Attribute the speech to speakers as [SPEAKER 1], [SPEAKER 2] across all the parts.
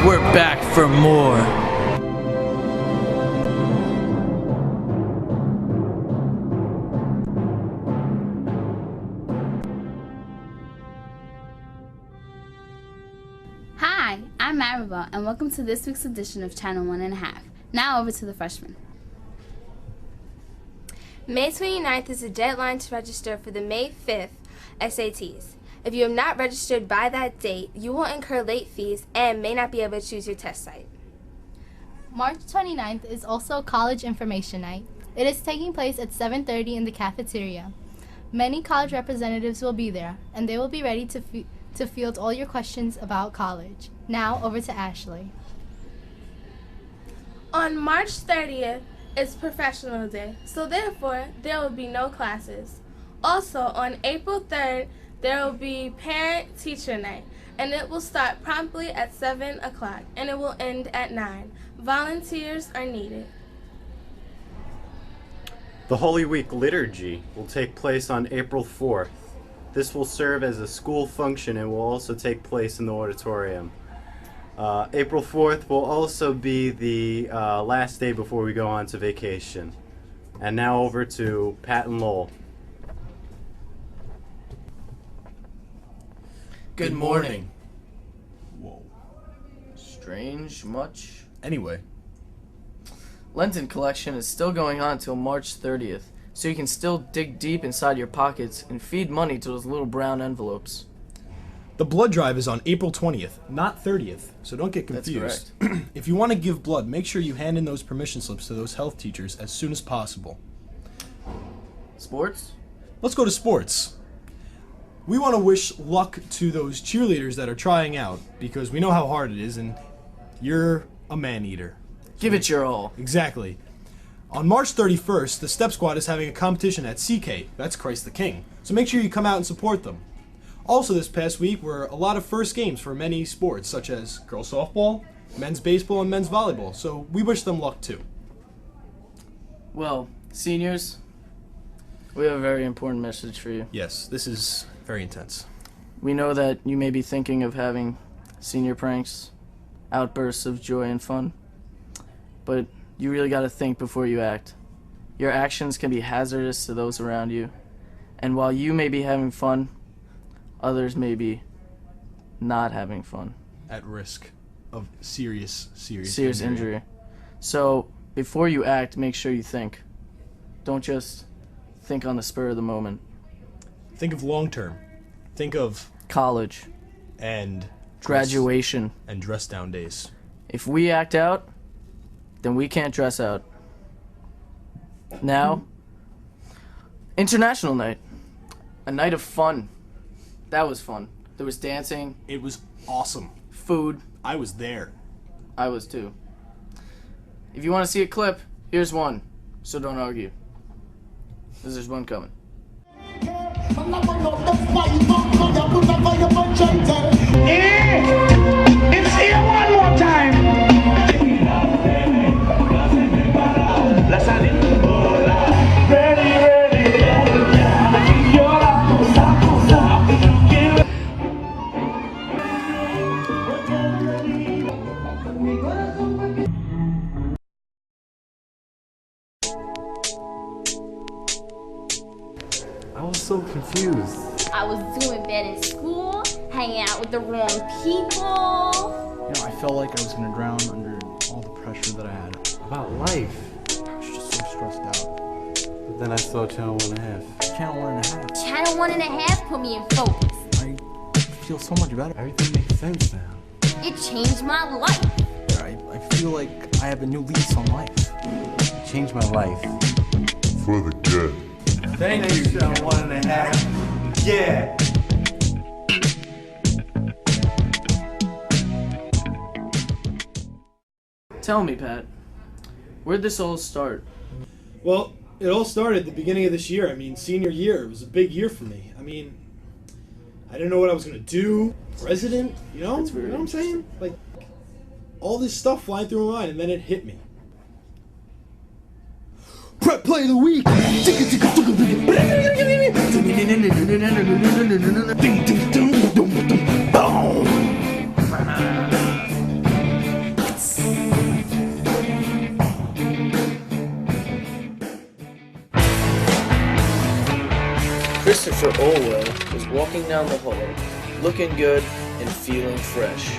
[SPEAKER 1] we're back for more.
[SPEAKER 2] Hi, I'm Maribel, and welcome to this week's edition of Channel 1.5. Now over to the freshmen.
[SPEAKER 3] May 29th is the deadline to register for the May 5th SATs. If you have not registered by that date, you will incur late fees and may not be able to choose your test site.
[SPEAKER 4] March 29th is also College Information Night. It is taking place at 7:30 in the cafeteria. Many college representatives will be there, and they will be ready to field all your questions about college. Now, over to Ashley.
[SPEAKER 5] On March 30th is Professional Day, so therefore there will be no classes. Also, on April 3rd, there will be Parent-Teacher Night, and it will start promptly at 7 o'clock, and it will end at 9. Volunteers are needed.
[SPEAKER 6] The Holy Week Liturgy will take place on April 4th. This will serve as a school function and will also take place in the auditorium. April 4th will also be the last day before we go on to vacation. And now over to Pat and Lowell.
[SPEAKER 1] Good morning.
[SPEAKER 7] Whoa.
[SPEAKER 1] Strange much?
[SPEAKER 7] Anyway,
[SPEAKER 1] Lenten collection is still going on until March 30th, so you can still dig deep inside your pockets and feed money to those little brown envelopes.
[SPEAKER 7] the blood drive is on April 20th, not 30th, so don't get
[SPEAKER 1] That's
[SPEAKER 7] confused. If you want to give blood, make sure you hand in those permission slips to those health teachers as soon as possible.
[SPEAKER 1] Sports?
[SPEAKER 7] Let's go to sports. We want to wish luck to those cheerleaders that are trying out, because we know how hard it is, and you're a man-eater.
[SPEAKER 1] Give it your all.
[SPEAKER 7] Exactly. On March 31st, the Step Squad is having a competition at CK, that's Christ the King, so make sure you come out and support them. Also this past week were a lot of first games for many sports, such as girls softball, men's baseball, and men's volleyball, so we wish them luck too.
[SPEAKER 1] Well, seniors, we have a very important message for you.
[SPEAKER 7] Yes, this is very intense.
[SPEAKER 1] We know that you may be thinking of having senior pranks, outbursts of joy and fun, but you really got to think before you act. Your actions can be hazardous to those around you, and while you may be having fun, others may be not having fun.
[SPEAKER 7] At risk of serious
[SPEAKER 1] injury. So, before you act, make sure you think. Don't just think on the spur of the moment.
[SPEAKER 7] Think of long term. Think of
[SPEAKER 1] College,
[SPEAKER 7] and
[SPEAKER 1] graduation.
[SPEAKER 7] and dress down days.
[SPEAKER 1] If we act out, then we can't dress out. Now, International Night. A night of fun. That was fun. There was dancing,
[SPEAKER 7] It was awesome.
[SPEAKER 1] food.
[SPEAKER 7] I was there.
[SPEAKER 1] I was too. If you want to see a clip, here's one. So don't argue. There's one coming.
[SPEAKER 8] It's here one more time.
[SPEAKER 6] I was so confused.
[SPEAKER 2] I was doing bad in school, hanging out with the wrong people.
[SPEAKER 9] I felt like I was gonna drown under all the pressure that I had.
[SPEAKER 6] About life.
[SPEAKER 9] I was just so stressed out.
[SPEAKER 6] But then I saw Channel 1.5.
[SPEAKER 9] Channel 1.5.
[SPEAKER 2] Channel 1.5 put me in focus.
[SPEAKER 9] I feel so much better.
[SPEAKER 6] Everything makes sense now.
[SPEAKER 2] It changed my life.
[SPEAKER 9] I feel like I have a new lease on life.
[SPEAKER 6] Changed my life.
[SPEAKER 10] For the good.
[SPEAKER 6] Thank you, Channel 1.5. Yeah.
[SPEAKER 1] Tell me, Pat, where'd this all start?
[SPEAKER 7] Well, it all started at the beginning of this year. I mean, senior year. It was a big year for me. I mean, I didn't know what I was going to do. President, you know? You know what I'm saying? Like, all this stuff flying through my mind, and then it hit me. Prep play of the week!
[SPEAKER 1] Christopher Olwell was walking down the hall, looking good and feeling fresh,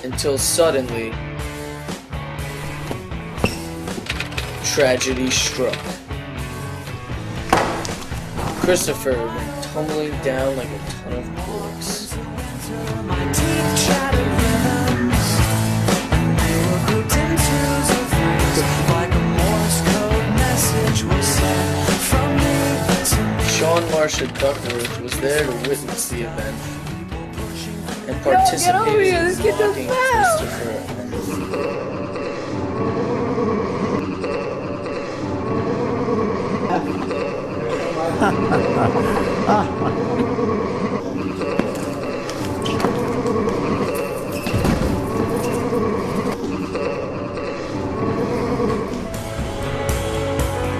[SPEAKER 1] until suddenly, tragedy struck. Christopher went tumbling down like a ton of bricks. Sean Marsha Duckworth was there to witness the event and participated in mocking Christopher.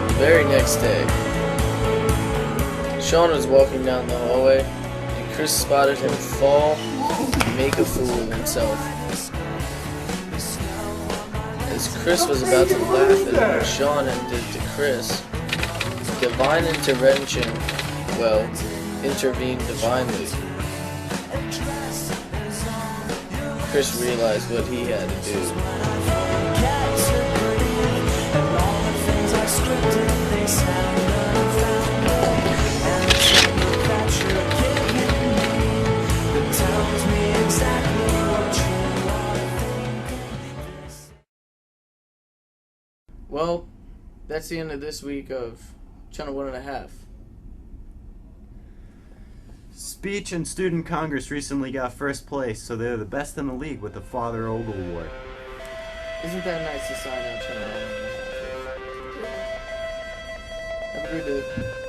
[SPEAKER 1] The very next day, Sean was walking down the hallway, and Chris spotted him fall and make a fool of himself. As Chris was about to laugh at what Sean had did to Chris, divine intervention, intervened divinely. Chris realized what he had to do. Well, that's the end of this week of Channel 1.5.
[SPEAKER 6] Speech and Student Congress recently got first place, so they're the best in the league with the Father Ogle Award.
[SPEAKER 1] Isn't that nice to sign out Channel 1.5? Have a good day.